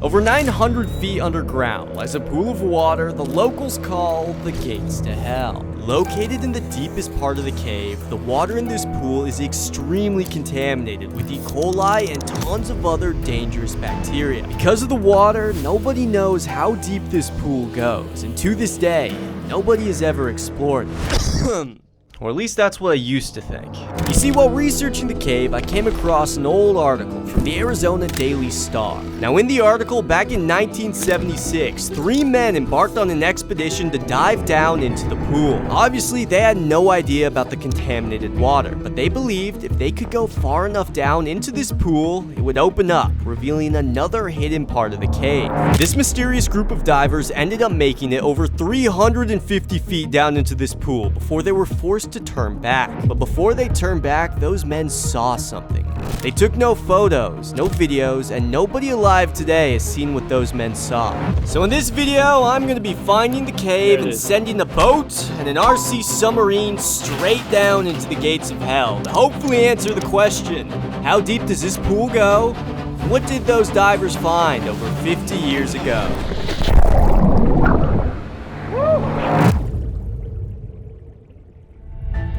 Over 900 feet underground lies a pool of water the locals call the gates to hell. Located in the deepest part of the cave, the water in this pool is extremely contaminated with E. coli and tons of other dangerous bacteria. Because of the water, nobody knows how deep this pool goes, and to this day, nobody has ever explored it. Or at least that's what I used to think. You see, while researching the cave, I came across an old article from the Arizona Daily Star. Now, in the article, back in 1976, 3 men embarked on an expedition to dive down into the pool. Obviously, they had no idea about the contaminated water, but they believed if they could go far enough down into this pool, it would open up, revealing another hidden part of the cave. This mysterious group of divers ended up making it over 350 feet down into this pool before they were forced to turn back. But before they turned back, those men saw something. They took no photos, no videos, and nobody alive today has seen what those men saw. So in this video, I'm going to be finding the cave and sending a boat and an RC submarine straight down into the gates of hell to hopefully answer the question, how deep does this pool go? And what did those divers find over 50 years ago?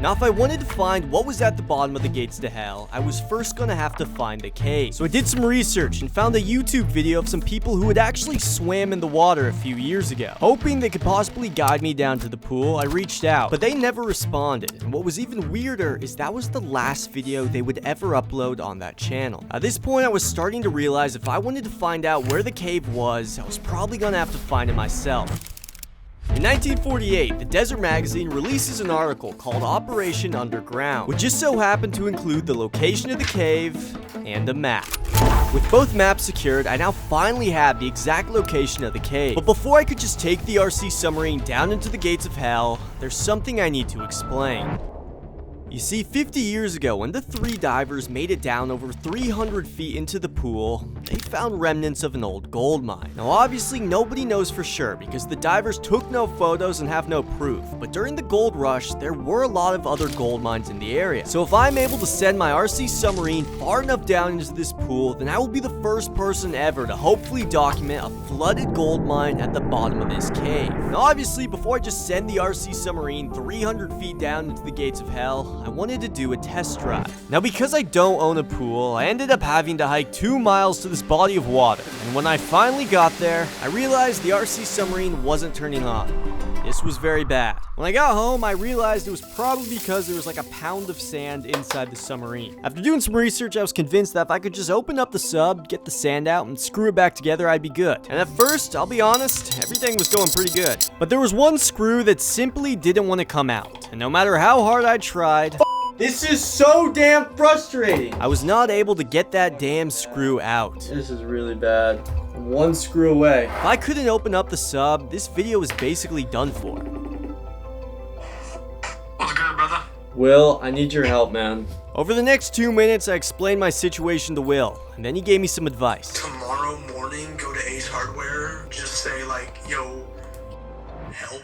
Now, if I wanted to find what was at the bottom of the gates to hell, I was first gonna have to find the cave. So I did some research and found a YouTube video of some people who had actually swam in the water a few years ago. Hoping they could possibly guide me down to the pool, I reached out, but they never responded. And what was even weirder is that was the last video they would ever upload on that channel. At this point, I was starting to realize if I wanted to find out where the cave was, I was probably gonna have to find it myself. In 1948, the Desert Magazine releases an article called Operation Underground, which just so happened to include the location of the cave and a map. With both maps secured, I now finally had the exact location of the cave. But before I could just take the RC submarine down into the gates of hell, there's something I need to explain. You see, 50 years ago, when the 3 divers made it down over 300 feet into the pool, they found remnants of an old gold mine. Now, obviously, nobody knows for sure because the divers took no photos and have no proof, but during the gold rush, there were a lot of other gold mines in the area. So if I'm able to send my RC submarine far enough down into this pool, then I will be the first person ever to hopefully document a flooded gold mine at the bottom of this cave. Now, obviously, before I just send the RC submarine 300 feet down into the gates of hell, I wanted to do a test drive. Now, because I don't own a pool, I ended up having to hike 2 miles to this body of water, and when I finally got there, I realized the RC submarine wasn't turning on. This was very bad. When I got home, I realized it was probably because there was like a pound of sand inside the submarine. After doing some research, I was convinced that if I could just open up the sub, get the sand out, and screw it back together, I'd be good. And at first, I'll be honest, everything was going pretty good. But there was one screw that simply didn't want to come out. And no matter how hard I tried, this is so damn frustrating. I was not able to get that damn screw out. This is really bad. I'm 1 screw away. If I couldn't open up the sub, this video is basically done for. What's good, brother? Will, I need your help, man. Over the next 2 minutes, I explained my situation to Will, and then he gave me some advice. Tomorrow morning, go to Ace Hardware. Just say, like, yo, help.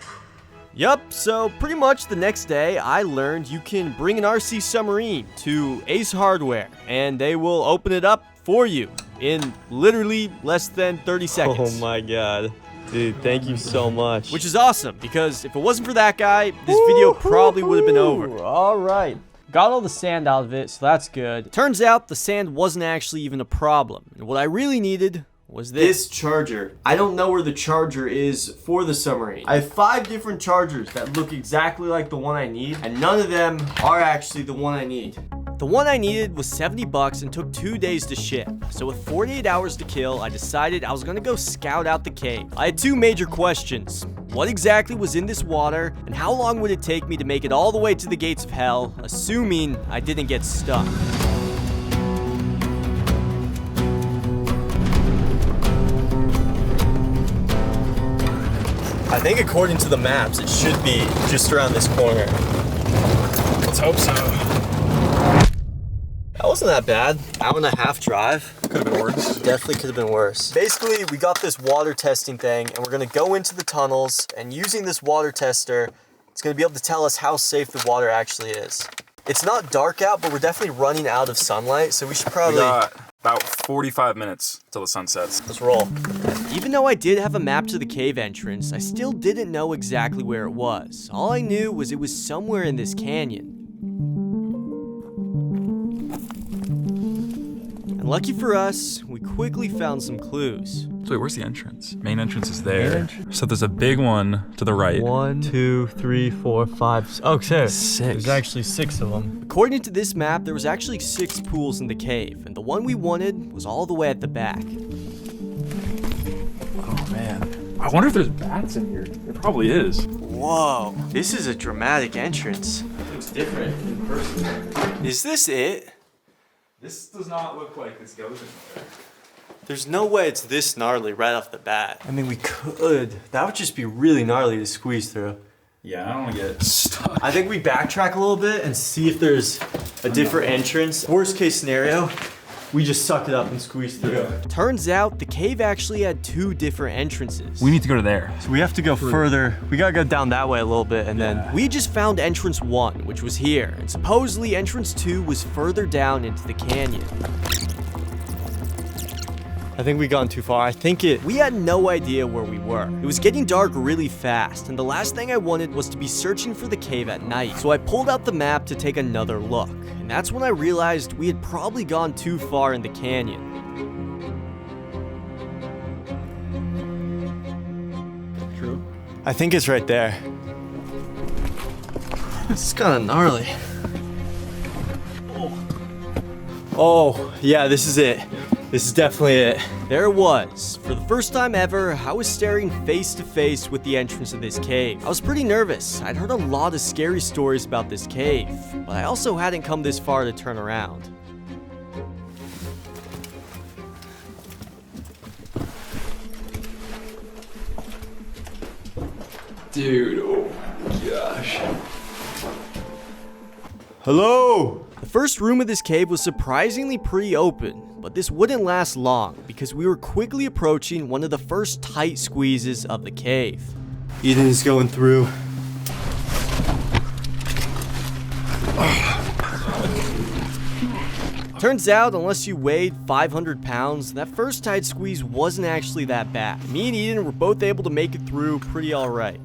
Yup, so pretty much the next day, I learned you can bring an RC submarine to Ace Hardware, and they will open it up for you in literally less than 30 seconds. Oh my god. Dude, thank you so much. Which is awesome, because if it wasn't for that guy, this video probably would have been over. Alright. Got all the sand out of it, so that's good. Turns out the sand wasn't actually even a problem, and what I really needed was this charger. I don't know where the charger is for the submarine. I have 5 different chargers that look exactly like the one I need, and none of them are actually the one I need. The one I needed was 70 bucks and took 2 days to ship. So with 48 hours to kill, I decided I was gonna go scout out the cave. I had 2 major questions. What exactly was in this water, and how long would it take me to make it all the way to the gates of hell, assuming I didn't get stuck? I think according to the maps, it should be just around this corner. Let's hope so. That wasn't that bad. Hour and a half drive. Could have been worse. Definitely could have been worse. Basically, we got this water testing thing, and we're gonna go into the tunnels, and using this water tester, it's gonna be able to tell us how safe the water actually is. It's not dark out, but we're definitely running out of sunlight, so we should probably... About 45 minutes till the sun sets. Let's roll. Even though I did have a map to the cave entrance, I still didn't know exactly where it was. All I knew was it was somewhere in this canyon. And lucky for us, we quickly found some clues. So wait, where's the entrance? Main entrance is there. So there's a big one to the right. 1, 2, 3, 4, 5. Okay. 6. There's actually 6 of them. According to this map, there was actually 6 pools in the cave, and the one we wanted was all the way at the back. Oh man. I wonder if there's bats in here. There probably is. Whoa, this is a dramatic entrance. It looks different in person. Is this it? This does not look like this goes in there. There's no way it's this gnarly right off the bat. I mean, we could. That would just be really gnarly to squeeze through. Yeah, I don't want to get stuck. I think we backtrack a little bit and see if there's a different entrance. Worst case scenario, we just suck it up and squeeze through. Yeah. Turns out the cave actually had 2 different entrances. We need to go to there. So we have to go further. We gotta go down that way a little bit and then. We just found entrance 1, which was here, and supposedly entrance 2 was further down into the canyon. I think we gone too far. We had no idea where we were. It was getting dark really fast, and the last thing I wanted was to be searching for the cave at night. So I pulled out the map to take another look, and that's when I realized we had probably gone too far in the canyon. True. I think it's right there. This is kind of gnarly. Oh, yeah, this is it. This is definitely it. There it was. For the first time ever, I was staring face to face with the entrance of this cave. I was pretty nervous. I'd heard a lot of scary stories about this cave, but I also hadn't come this far to turn around. Dude, oh my gosh. Hello? The first room of this cave was surprisingly pretty open, but this wouldn't last long because we were quickly approaching one of the first tight squeezes of the cave. Eden is going through. Turns out, unless you weighed 500 pounds, that first tight squeeze wasn't actually that bad. Me and Eden were both able to make it through pretty alright.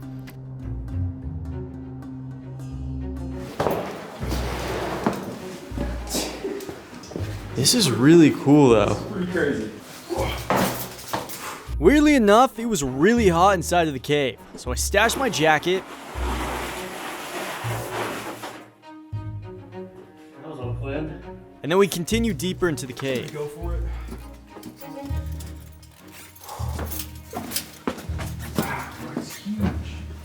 This is really cool though. Pretty crazy. Weirdly enough, it was really hot inside of the cave, so I stashed my jacket. That was unplanned. And then we continued deeper into the cave. Go for it.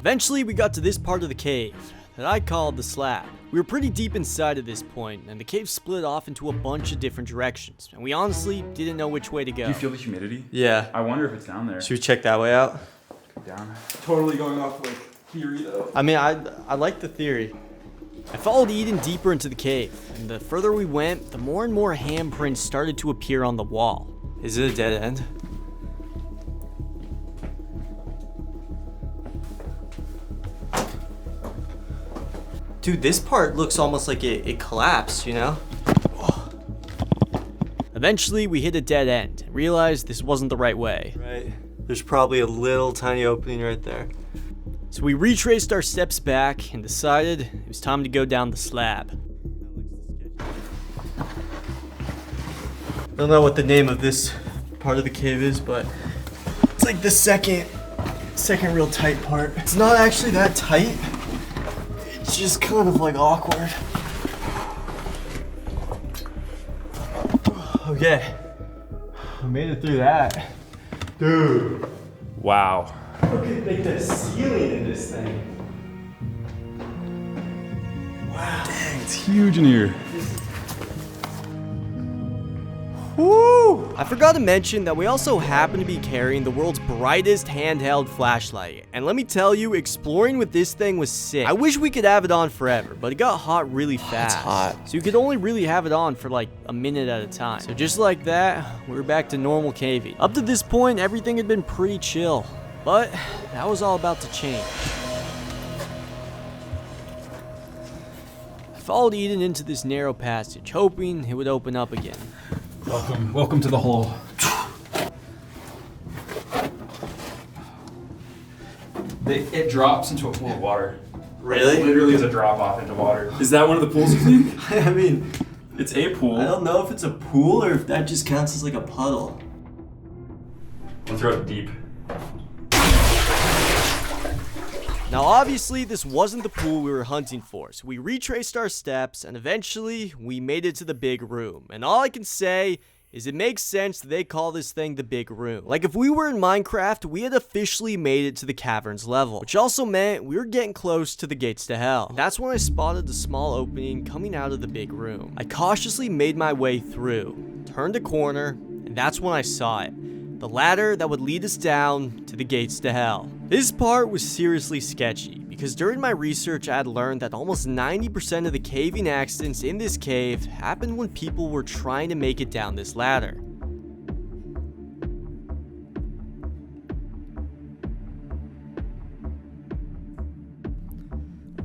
Eventually, we got to this part of the cave that I called the slab. We were pretty deep inside at this point, and the cave split off into a bunch of different directions, and we honestly didn't know which way to go. Do you feel the humidity? Yeah. I wonder if it's down there. Should we check that way out? Down. Totally going off like theory though. I mean, I like the theory. I followed Eden deeper into the cave, and the further we went, the more and more handprints started to appear on the wall. Is it a dead end? Dude, this part looks almost like it collapsed, you know? Eventually, we hit a dead end and realized this wasn't the right way. Right. There's probably a little tiny opening right there. So we retraced our steps back and decided it was time to go down the slab. I don't know what the name of this part of the cave is, but it's like the second real tight part. It's not actually that tight. It's just kind of like awkward. Okay. We made it through that. Dude. Wow. Look at like the ceiling in this thing. Wow. Dang, it's huge in here. Woo! I forgot to mention that we also happen to be carrying the world's brightest handheld flashlight. And let me tell you, exploring with this thing was sick. I wish we could have it on forever, but it got hot really fast. It's hot. So you could only really have it on for like a minute at a time. So just like that, we were back to normal caving. Up to this point, everything had been pretty chill. But that was all about to change. I followed Eden into this narrow passage, hoping it would open up again. Welcome to the hole. It drops into a pool of water. Really? It literally is a drop off into water. Is that one of the pools you think? I mean, It's a pool. I don't know if it's a pool or if that just counts as like a puddle. I'll throw it deep. Now obviously this wasn't the pool we were hunting for, so we retraced our steps and eventually we made it to the big room. And all I can say is it makes sense that they call this thing the big room. Like if we were in Minecraft, we had officially made it to the caverns level, which also meant we were getting close to the gates to hell. And that's when I spotted the small opening coming out of the big room. I cautiously made my way through, turned a corner, and that's when I saw it. The ladder that would lead us down to the gates to hell. This part was seriously sketchy, because during my research I had learned that almost 90% of the caving accidents in this cave happened when people were trying to make it down this ladder.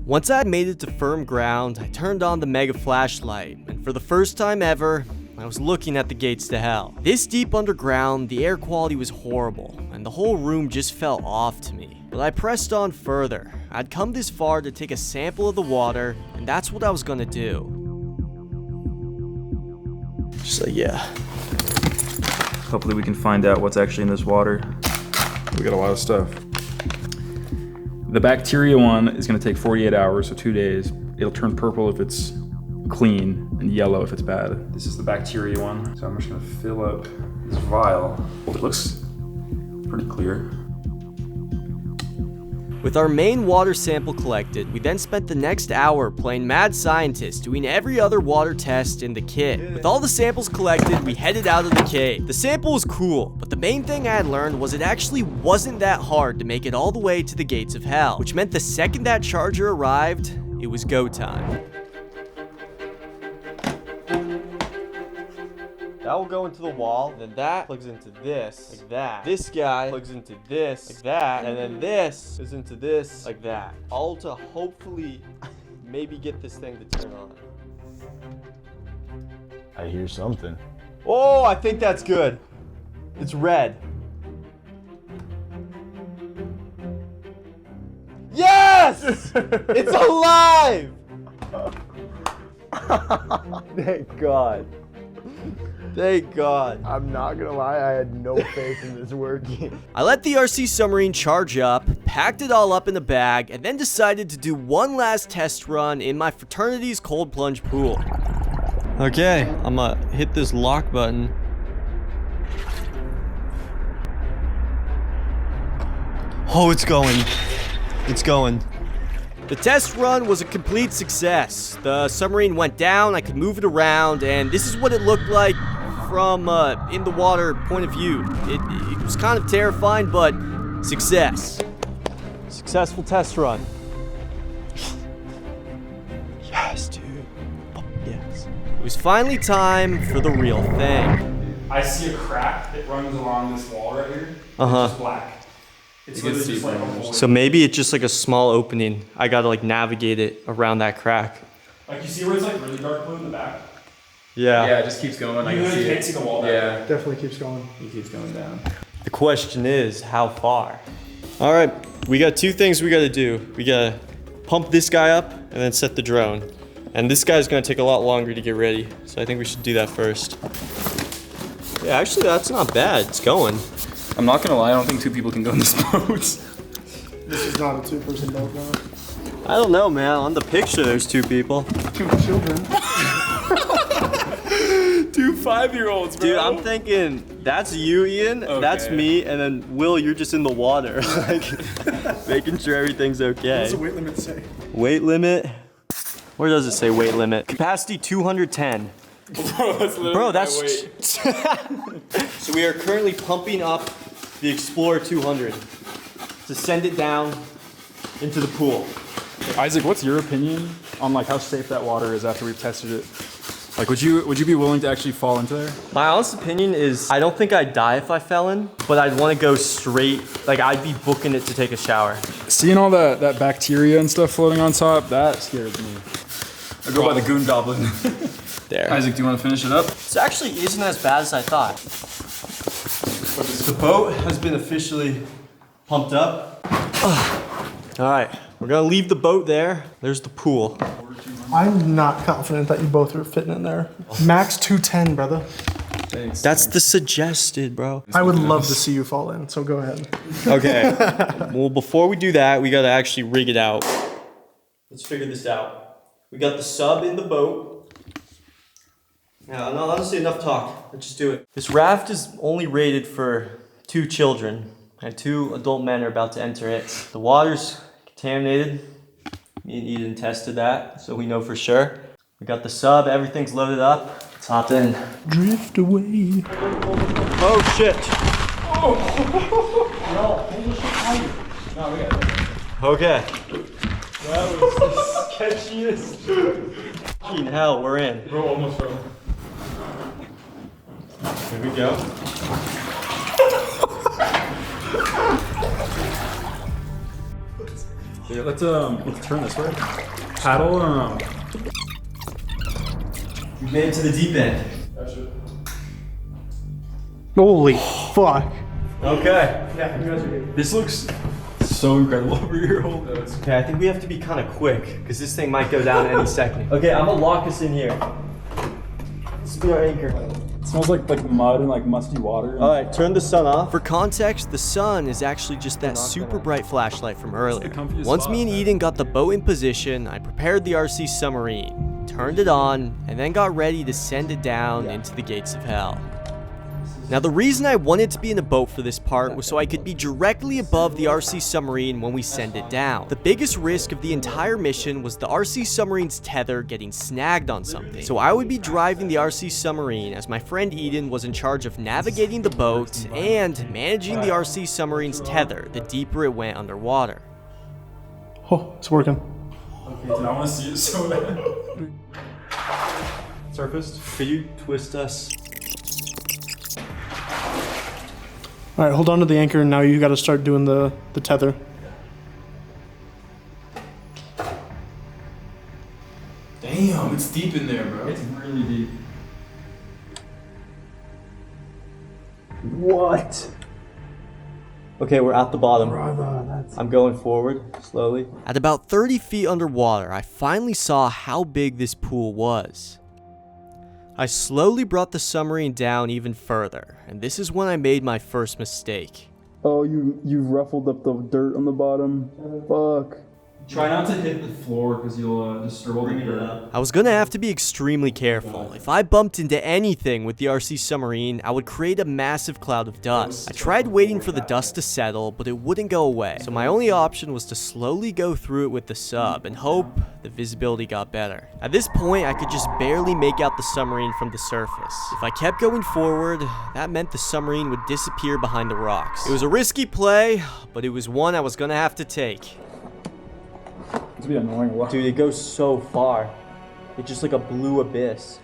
Once I had made it to firm ground, I turned on the mega flashlight, and for the first time ever, I was looking at the gates to hell. This deep underground, the air quality was horrible, and the whole room just felt off to me. But I pressed on further. I'd come this far to take a sample of the water, and that's what I was gonna do. Just like, yeah. Hopefully we can find out what's actually in this water. We got a lot of stuff. The bacteria one is gonna take 48 hours, so 2 days. It'll turn purple if it's clean and yellow if it's bad. This is the bacteria one. So I'm just gonna fill up this vial. It looks pretty clear. With our main water sample collected, we then spent the next hour playing mad scientist, doing every other water test in the kit. With all the samples collected, we headed out of the cave. The sample was cool, but the main thing I had learned was it actually wasn't that hard to make it all the way to the gates of hell, which meant the second that charger arrived, it was go time. That will go into the wall, then that plugs into this, like that. This guy plugs into this, like that, and then this is into this, like that. All to hopefully maybe get this thing to turn on. I hear something. Oh, I think that's good. It's red. Yes! It's alive! Thank God. Thank God. I'm not gonna lie, I had no faith in this working. I let the RC submarine charge up, packed it all up in a bag, and then decided to do one last test run in my fraternity's cold plunge pool. Okay, I'm gonna hit this lock button. Oh, it's going. It's going. The test run was a complete success. The submarine went down, I could move it around, and this is what it looked like from in the water point of view. It was kind of terrifying, but success. Successful test run. Yes, dude. Oh, yes. It was finally time for the real thing. I see a crack that runs along this wall right here. Uh-huh. It's just black. It's literally just like a hole. So maybe it's just like a small opening. I gotta like navigate it around that crack. Like you see where it's like really dark blue in the back? Yeah. Yeah, it just keeps going. I You can really see can't it. see the wall back Yeah, Definitely keeps going. it keeps going down. The question is, how far? All right, we got two things we gotta do. We gotta pump this guy up and then set the drone. And this guy's gonna take a lot longer to get ready. So I think we should do that first. Yeah, actually that's not bad, it's going. I'm not gonna lie, I don't think two people can go in this boat. This is not a two-person boat now. I don't know, man, on the picture there's two people. Two children. 2 5-year-olds, bro. Dude, I'm thinking that's you, Ian, that's Okay. me, and then Will, you're just in the water. Like, making sure everything's okay. What's the weight limit say? Weight limit? Where does it say weight limit? Capacity 210. Bro, that's literally Bro, my that's... weight. So we are currently pumping up the Explorer 200 to send it down into the pool. Isaac, what's your opinion on like how safe that water is after we've tested it? Like, would you be willing to actually fall into there? My honest opinion is I don't think I'd die if I fell in, but I'd want to go straight, like I'd be booking it to take a shower. Seeing all that bacteria and stuff floating on top, that scares me. I go by the goon goblin. There. Isaac, do you want to finish it up? This actually isn't as bad as I thought. The boat has been officially pumped up. All right, we're gonna leave the boat there. There's the pool. I'm not confident that you both are fitting in there. Max 210, brother. Thanks. That's the suggested, bro. I would love to see you fall in, so go ahead. Okay. Well, before we do that, we gotta actually rig it out. Let's figure this out. We got the sub in the boat. Yeah, no, honestly, enough talk. Let's just do it. This raft is only rated for 2 children, and 2 adult men are about to enter it. The water's contaminated. Me and Eden tested that, so we know for sure. We got the sub, everything's loaded up. Let's hop in. Drift away. Oh shit. Okay. That was the sketchiest. Fucking hell, we're in. Bro, almost fell. Here we go. Yeah, let's turn this way. Paddle, We made it to the deep end. Holy fuck. Okay. Yeah, you guys are good. this looks so incredible over here. Hold on. Okay, I think we have to be kind of quick, because this thing might go down any second. Okay, I'm gonna lock us in here. This will be our anchor. It smells like mud and like musty water. All right, turn the sun off. For context, the sun is actually just that super bright flashlight from earlier. comfiest Once me spot. and Eden got the boat in position, I prepared the RC submarine, turned it on, and then got ready to send it down into the gates of hell. Now the reason I wanted to be in the boat for this part was so I could be directly above the RC submarine when we send it down. The biggest risk of the entire mission was the RC submarine's tether getting snagged on something. So I would be driving the RC submarine as my friend Eden was in charge of navigating the boat and managing the RC submarine's tether the deeper it went underwater. Oh, it's working. Dude, I want to see it so bad. Surfaced. Could you twist us? All right, hold on to the anchor, and now you got to start doing the tether. Damn, it's deep in there, bro. It's really deep. What? Okay, we're at the bottom. I'm going forward, slowly. At about 30 feet underwater, I finally saw how big this pool was. I slowly brought the submarine down even further, and this is when I made my first mistake. Oh, you ruffled up the dirt on the bottom. Fuck. Try not to hit the floor because you'll disturb all the dirt. I was gonna have to be extremely careful. If I bumped into anything with the RC submarine, I would create a massive cloud of dust. I tried waiting for the dust to settle, but it wouldn't go away. So my only option was to slowly go through it with the sub and hope the visibility got better. At this point, I could just barely make out the submarine from the surface. If I kept going forward, that meant the submarine would disappear behind the rocks. It was a risky play, but it was one I was gonna have to take. It's be annoying. Dude, it goes so far. It's just like a blue abyss.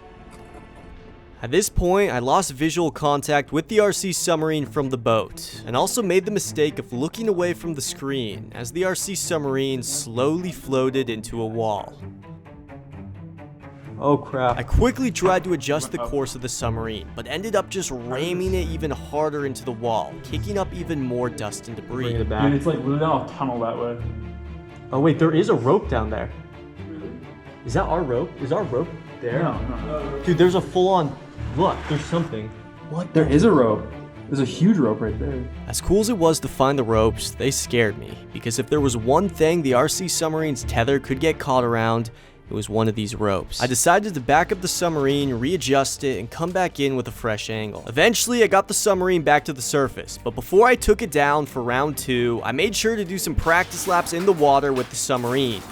At this point, I lost visual contact with the RC submarine from the boat, and also made the mistake of looking away from the screen as the RC submarine slowly floated into a wall. Oh crap. I quickly tried to adjust the course of the submarine, but ended up just ramming it even harder into the wall, kicking up even more dust and debris. Bring it Dude, back. it's like literally down a tunnel that way. Oh wait, there is a rope down there. Is that our rope? Is our rope there? No. Dude, there's a full-on... Look, there's something. What? There is a rope. There's a huge rope right there. As cool as it was to find the ropes, they scared me, because if there was one thing the RC submarine's tether could get caught around, it was one of these ropes. I decided to back up the submarine, readjust it, and come back in with a fresh angle. Eventually, I got the submarine back to the surface, but before I took it down for round 2, I made sure to do some practice laps in the water with the submarine.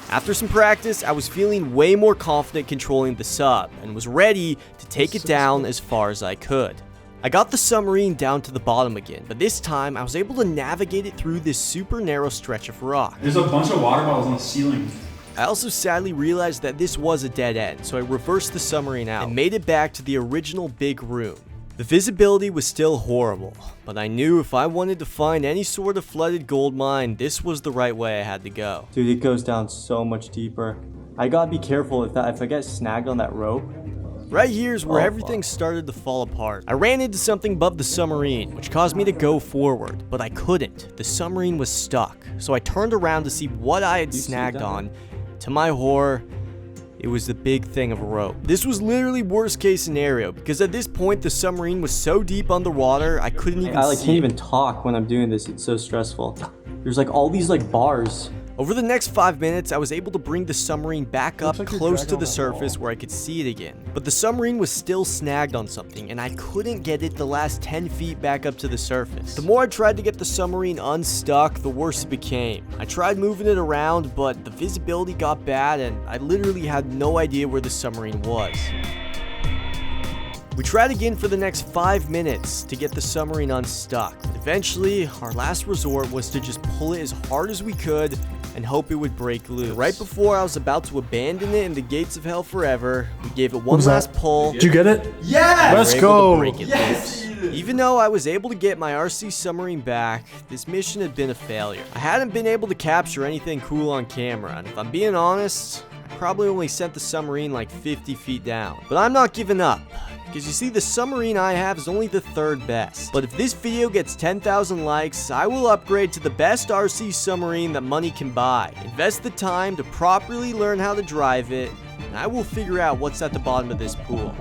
After some practice, I was feeling way more confident controlling the sub, and was ready to take it down as far as I could. I got the submarine down to the bottom again, but this time I was able to navigate it through this super narrow stretch of rock. There's a bunch of water bottles on the ceiling. I also sadly realized that this was a dead end, so I reversed the submarine out and made it back to the original big room. The visibility was still horrible, but I knew if I wanted to find any sort of flooded gold mine, this was the right way I had to go. Dude, it goes down so much deeper. I gotta be careful if I get snagged on that rope. Right here's where everything started to fall apart. I ran into something above the submarine, which caused me to go forward, but I couldn't. The submarine was stuck, so I turned around to see what I had snagged on. To my horror, it was the big thing of a rope. This was literally worst case scenario, because at this point the submarine was so deep underwater I couldn't even see can't even talk when I'm doing this. It's so stressful. There's like all these like bars. Over the next 5 minutes, I was able to bring the submarine back up like you're close to dragging the on that surface where I could see it again. But the submarine was still snagged on something, and I couldn't get it the last 10 feet back up to the surface. The more I tried to get the submarine unstuck, the worse it became. I tried moving it around, but the visibility got bad, and I literally had no idea where the submarine was. We tried again for the next 5 minutes to get the submarine unstuck. Eventually, our last resort was to just pull it as hard as we could and hope it would break loose. Right before I was about to abandon it in the gates of hell forever, we gave it one was last that? pull. Did you get it? Yeah! Let's We were able go. to break it loose. Even though I was able to get my RC submarine back, this mission had been a failure. I hadn't been able to capture anything cool on camera, and if I'm being honest, I probably only sent the submarine like 50 feet down. But I'm not giving up, because you see, the submarine I have is only the 3rd best. But if this video gets 10,000 likes, I will upgrade to the best RC submarine that money can buy. Invest the time to properly learn how to drive it, and I will figure out what's at the bottom of this pool.